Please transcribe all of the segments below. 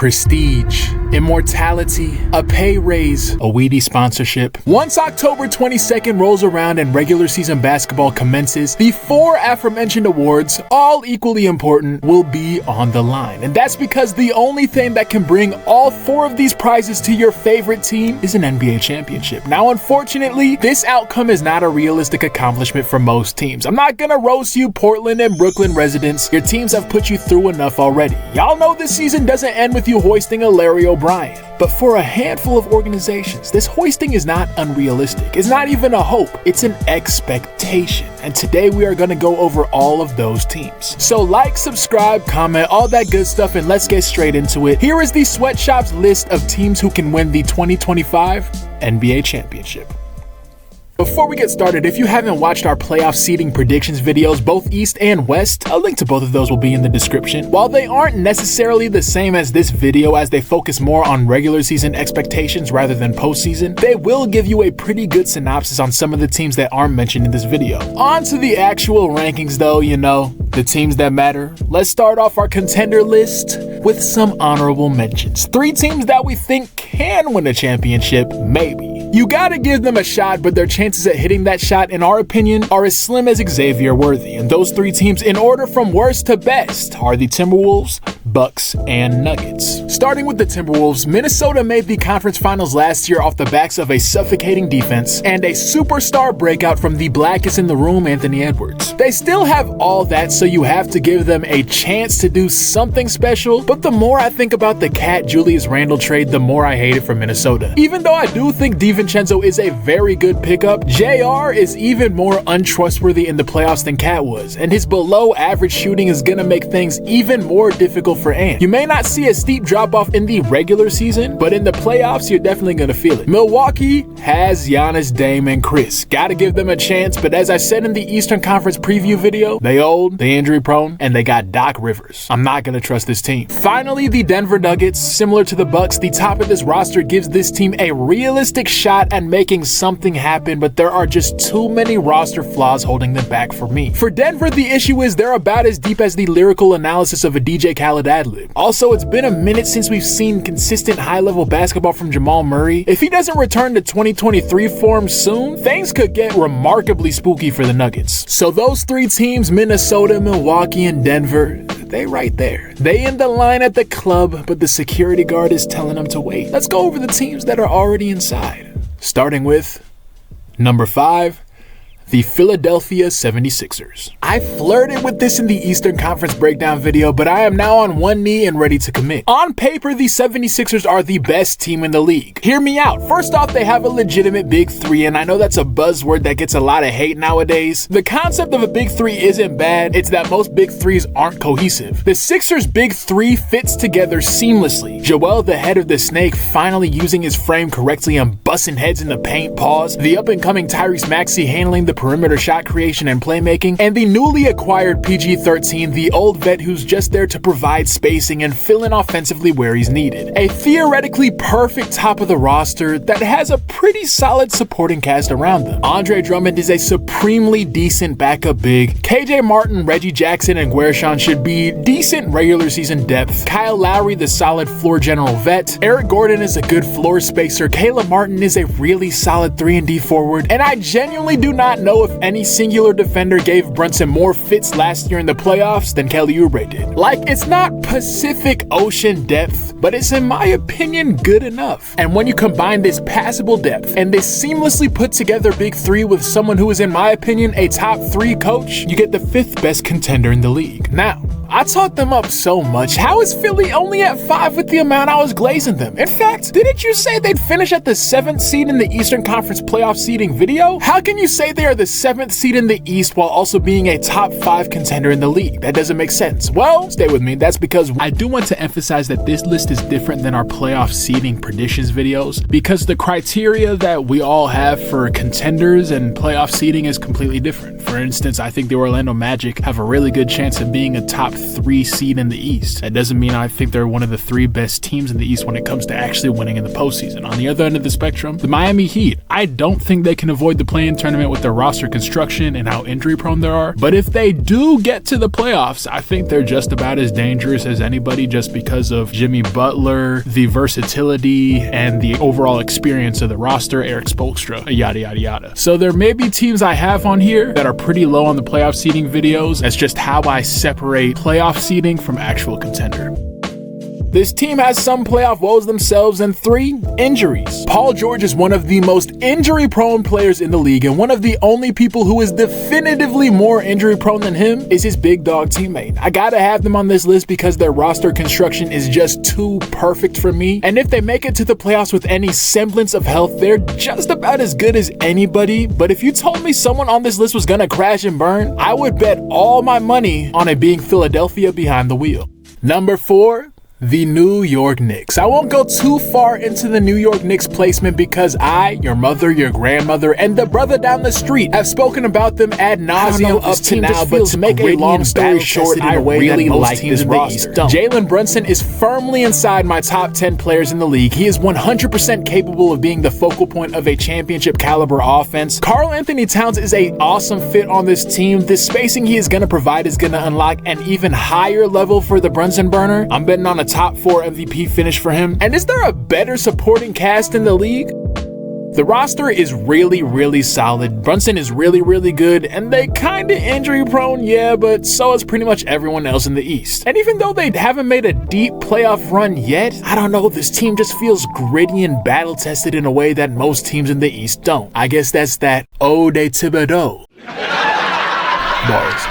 prestige, immortality, a pay raise, a weedy sponsorship. Once October 22nd rolls around and regular season basketball commences, the four aforementioned awards, all equally important, will be on the line. And that's because the only thing that can bring all four of these prizes to your favorite team is an NBA championship. Now, unfortunately, this outcome is not a realistic accomplishment for most teams. I'm not gonna roast you Portland and Brooklyn residents. Your teams have put you through enough already. Y'all know this season doesn't end with you hoisting a Larry O'Brien. But for a handful of organizations, this hoisting is not unrealistic. It's not even a hope, it's an expectation. And today we are going to go over all of those teams. So like, subscribe, comment, all that good stuff, and let's get straight into it. Here is the Sweatshops list of teams who can win the 2025 NBA championship. Before we get started, if you haven't watched our playoff seeding predictions videos, both East and West, a link to both of those will be in the description. While they aren't necessarily the same as this video, as they focus more on regular season expectations rather than postseason, they will give you a pretty good synopsis on some of the teams that aren't mentioned in this video. On to the actual rankings though, the teams that matter. Let's start off our contender list with some honorable mentions. 3 teams that we think can win a championship, maybe. You gotta give them a shot, but their chances at hitting that shot, in our opinion, are as slim as Xavier Worthy. And those 3 teams, in order from worst to best, are the Timberwolves, Bucks, and Nuggets. Starting with the Timberwolves, Minnesota made the conference finals last year off the backs of a suffocating defense and a superstar breakout from the blackest in the room, Anthony Edwards. They still have all that, so you have to give them a chance to do something special, but the more I think about the Cat Julius Randle trade, the more I hate it for Minnesota. Even though I do think DiVincenzo is a very good pickup, JR is even more untrustworthy in the playoffs than Cat was, and his below average shooting is gonna make things even more difficult for Ant. You may not see a steep drop off in the regular season, but in the playoffs, you're definitely gonna feel it. Milwaukee has Giannis, Dame, and Chris. Gotta give them a chance, but as I said in the Eastern Conference preview video, they old, they injury prone, and they got Doc Rivers. I'm not gonna trust this team. Finally, the Denver Nuggets. Similar to the Bucks, the top of this roster gives this team a realistic shot at making something happen, but there are just too many roster flaws holding them back for me. For Denver, the issue is they're about as deep as the lyrical analysis of a DJ Khaled ad-lib. Also, it's been a minute since we've seen consistent high-level basketball from Jamal Murray. If he doesn't return to 2023 form soon, things could get remarkably spooky for the Nuggets. So those 3 teams, Minnesota, Milwaukee, and Denver, they right there. They in the line at the club, but the security guard is telling them to wait. Let's go over the teams that are already inside. Starting with number 5, the Philadelphia 76ers. I flirted with this in the Eastern Conference breakdown video, but I am now on one knee and ready to commit. On paper, the 76ers are the best team in the league. Hear me out. First off, they have a legitimate big 3, and I know that's a buzzword that gets a lot of hate nowadays. The concept of a big 3 isn't bad, it's that most big 3s aren't cohesive. The Sixers' big 3 fits together seamlessly. Joel, the head of the snake, finally using his frame correctly and busting heads in the paint, pause. The up-and-coming Tyrese Maxey handling the perimeter shot creation and playmaking, and the newly acquired PG-13, the old vet who's just there to provide spacing and fill in offensively where he's needed. A theoretically perfect top of the roster that has a pretty solid supporting cast around them. Andre Drummond is a supremely decent backup big. KJ Martin, Reggie Jackson, and Guerschon should be decent regular season depth. Kyle Lowry, the solid floor general vet. Eric Gordon is a good floor spacer. Caleb Martin is a really solid 3-and-D forward, and I genuinely do not know if any singular defender gave Brunson more fits last year in the playoffs than Kelly Oubre did. Like, it's not Pacific Ocean depth, but it's, in my opinion, good enough. And when you combine this passable depth and this seamlessly put together big 3 with someone who is, in my opinion, a top 3 coach, you get the 5th best contender in the league. Now, I talked them up so much. How is Philly only at 5 with the amount I was glazing them? In fact, didn't you say they'd finish at the 7th seed in the Eastern Conference playoff seeding video? How can you say they are the 7th seed in the East while also being a top 5 contender in the league? That doesn't make sense. Well, stay with me. That's because I do want to emphasize that this list is different than our playoff seeding predictions videos, because the criteria that we all have for contenders and playoff seeding is completely different. For instance, I think the Orlando Magic have a really good chance of being a top 3 seed in the East. That doesn't mean I think they're one of the 3 best teams in the East when it comes to actually winning in the postseason. On the other end of the spectrum, the Miami Heat. I don't think they can avoid the play-in tournament with their roster construction and how injury prone they are. But if they do get to the playoffs, I think they're just about as dangerous as anybody just because of Jimmy Butler, the versatility, and the overall experience of the roster, Eric Spoelstra, yada, yada, yada. So there may be teams I have on here that are pretty low on the playoff seeding videos. That's just how I separate playoff seeding from actual contender. This team has some playoff woes themselves, and 3 injuries. Paul George is one of the most injury-prone players in the league, and one of the only people who is definitively more injury-prone than him is his big dog teammate. I gotta have them on this list because their roster construction is just too perfect for me, and if they make it to the playoffs with any semblance of health, they're just about as good as anybody. But if you told me someone on this list was gonna crash and burn, I would bet all my money on it being Philadelphia behind the wheel. Number 4. The New York Knicks. I won't go too far into the New York Knicks placement because I, your mother, your grandmother, and the brother down the street have spoken about them ad nauseum up to now, but to make a long story short, I really like this roster. Jalen Brunson is firmly inside my top 10 players in the league. He is 100% capable of being the focal point of a championship caliber offense. Karl Anthony Towns is an awesome fit on this team. The spacing he is going to provide is going to unlock an even higher level for the Brunson burner. I'm betting on a top 4 MVP finish for him. And is there a better supporting cast in the league? The roster is really, really solid. Brunson is really, really good, and they kinda injury prone, yeah, but so is pretty much everyone else in the East. And even though they haven't made a deep playoff run yet, I don't know, this team just feels gritty and battle tested in a way that most teams in the East don't. I guess that's that Ode Thibodeau. Bars.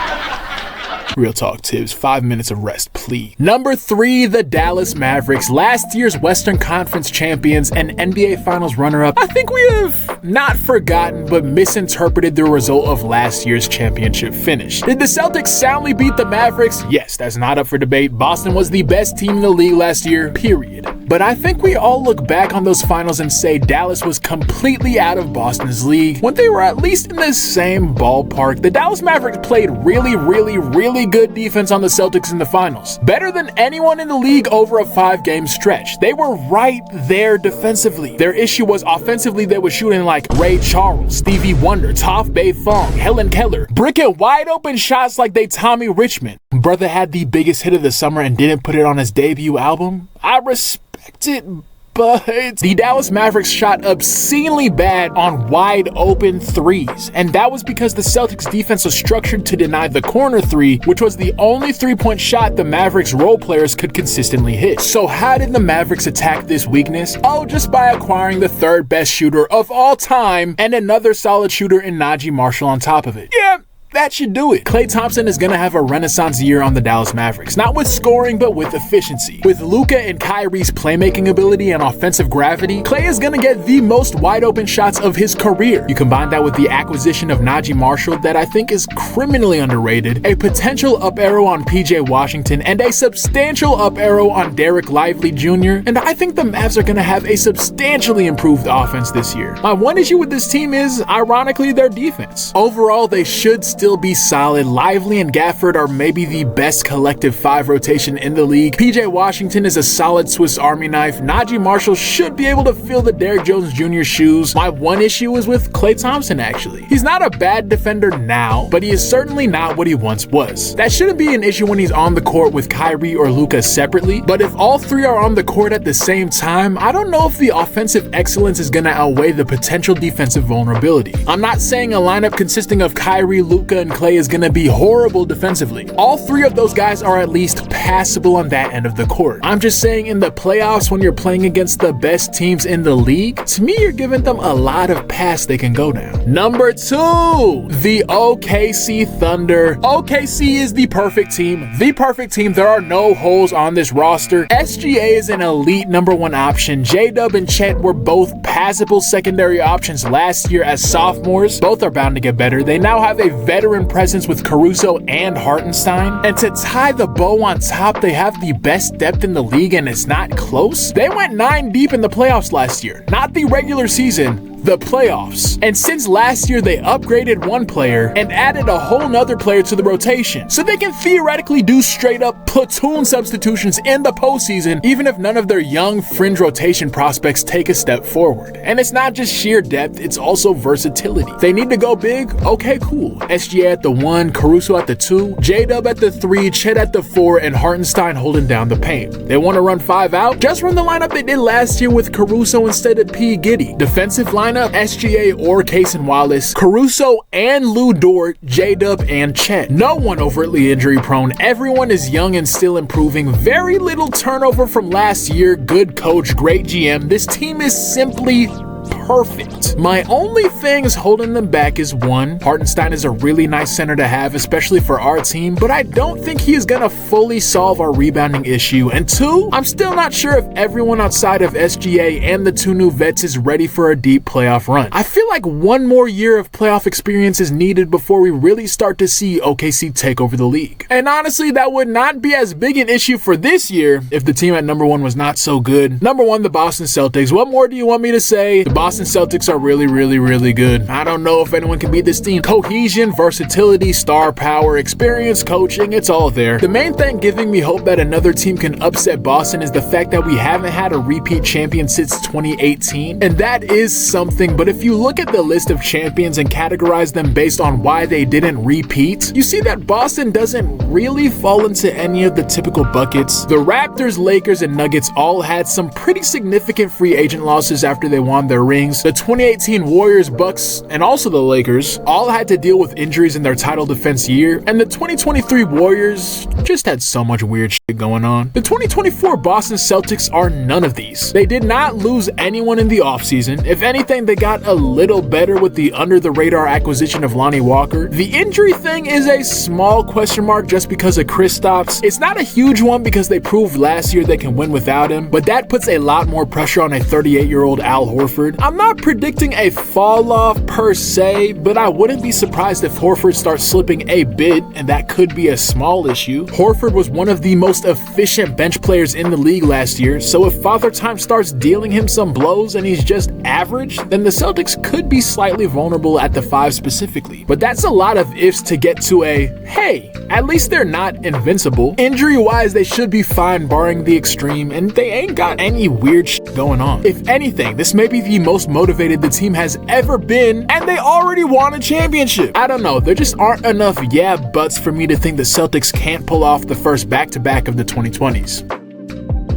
Real talk, Tibbs. 5 minutes of rest, please. Number 3, the Dallas Mavericks. Last year's Western Conference champions and NBA Finals runner-up. I think we have not forgotten, but misinterpreted the result of last year's championship finish. Did the Celtics soundly beat the Mavericks? Yes, that's not up for debate. Boston was the best team in the league last year, period. But I think we all look back on those finals and say Dallas was completely out of Boston's league when they were at least in the same ballpark. The Dallas Mavericks played really, really, really good defense on the Celtics in the finals. Better than anyone in the league over a 5-game stretch. They were right there defensively. Their issue was offensively they were shooting like Ray Charles, Stevie Wonder, Toph Bay Fong, Helen Keller, bricking wide open shots like they Tommy Richmond. Brother had the biggest hit of the summer and didn't put it on his debut album. I respect it, but the Dallas Mavericks shot obscenely bad on wide open threes, and that was because the Celtics defense was structured to deny the corner 3, which was the only 3-point shot the Mavericks role players could consistently hit. So how did the Mavericks attack this weakness? Oh, just by acquiring the 3rd best shooter of all time and another solid shooter in Najee Marshall on top of it. Yeah, that should do it. Klay Thompson is going to have a renaissance year on the Dallas Mavericks, not with scoring, but with efficiency. With Luka and Kyrie's playmaking ability and offensive gravity, Klay is going to get the most wide open shots of his career. You combine that with the acquisition of Najee Marshall that I think is criminally underrated, a potential up arrow on PJ Washington, and a substantial up arrow on Derek Lively Jr., and I think the Mavs are going to have a substantially improved offense this year. My one issue with this team is, ironically, their defense. Overall, they should still be solid. Lively and Gafford are maybe the best collective 5 rotation in the league. PJ Washington is a solid Swiss Army knife. Najee Marshall should be able to fill the Derrick Jones Jr. shoes. My one issue is with Klay Thompson, actually. He's not a bad defender now, but he is certainly not what he once was. That shouldn't be an issue when he's on the court with Kyrie or Luka separately, but if all 3 are on the court at the same time, I don't know if the offensive excellence is going to outweigh the potential defensive vulnerability. I'm not saying a lineup consisting of Kyrie, Luka, and Klay is going to be horrible defensively. All 3 of those guys are at least passable on that end of the court. I'm just saying in the playoffs when you're playing against the best teams in the league, to me you're giving them a lot of paths they can go down. Number 2, the OKC Thunder. OKC is the perfect team. The perfect team. There are no holes on this roster. SGA is an elite number 1 option. J-Dub and Chet were both passable secondary options last year as sophomores. Both are bound to get better. They now have a veteran presence with Caruso and Hartenstein. And to tie the bow on top, they have the best depth in the league and it's not close. They went 9 deep in the playoffs last year. Not the regular season, the playoffs. And since last year, they upgraded one player and added a whole nother player to the rotation, so they can theoretically do straight up platoon substitutions in the postseason, even if none of their young fringe rotation prospects take a step forward. And it's not just sheer depth, it's also versatility. They need to go big? Okay, cool. SGA at the 1, Caruso at the 2, J-Dub at the 3, Chet at the 4, and Hartenstein holding down the paint. They want to run 5 out? Just run the lineup they did last year with Caruso instead of P. Giddy. Defensive lineup, SGA or Cason Wallace, Caruso and Lou Dort, J-Dub and Chet. No one overtly injury prone, everyone is young and still improving, very little turnover from last year, good coach, great GM. This team is simply perfect. My only things holding them back is 1, Hartenstein is a really nice center to have, especially for our team, but I don't think he is gonna fully solve our rebounding issue. And 2, I'm still not sure if everyone outside of SGA and the 2 new vets is ready for a deep playoff run. I feel like 1 more year of playoff experience is needed before we really start to see OKC take over the league. And honestly, that would not be as big an issue for this year if the team at number 1 was not so good. Number 1, the Boston Celtics. What more do you want me to say? The Boston Celtics are really good. I don't know if anyone can beat this team. Cohesion, versatility, star power, experience, coaching, it's all there. The main thing giving me hope that another team can upset Boston is the fact that we haven't had a repeat champion since 2018, and that is something. But if you look at the list of champions and categorize them based on why they didn't repeat, you see that Boston doesn't really fall into any of the typical buckets. The Raptors, Lakers, and Nuggets all had some pretty significant free agent losses after they won their rings. The 2018 Warriors, Bucks, and also the Lakers all had to deal with injuries in their title defense year, and the 2023 Warriors just had so much weird shit going on. The 2024 Boston Celtics are none of these. They did not lose anyone in the offseason. If anything, they got a little better with the under-the-radar acquisition of Lonnie Walker. The injury thing is a small question mark just because of Kristaps. It's not a huge one because they proved last year they can win without him, but that puts a lot more pressure on a 38-year-old Al Horford. I'm not predicting a fall off per se, but I wouldn't be surprised if Horford starts slipping a bit, and that could be a small issue. Horford was one of the most efficient bench players in the league last year, so if Father Time starts dealing him some blows and he's just average, then the Celtics could be slightly vulnerable at the 5 specifically. But that's a lot of ifs to get to a, hey, at least they're not invincible. Injury-wise, they should be fine barring the extreme, and they ain't got any weird shit going on. If anything, this may be the most motivated the team has ever been, and they already won a championship. I don't know, there just aren't enough yeah buts for me to think the Celtics can't pull off the first back-to-back of the 2020s.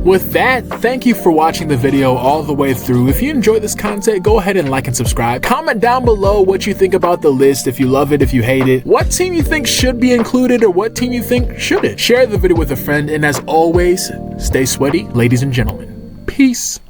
With that, thank you for watching the video all the way through. If you enjoyed this content, go ahead and like and subscribe. Comment down below what you think about the list, if you love it, if you hate it, what team you think should be included, or what team you think shouldn't. Share the video with a friend, and as always, stay sweaty, ladies and gentlemen. Peace.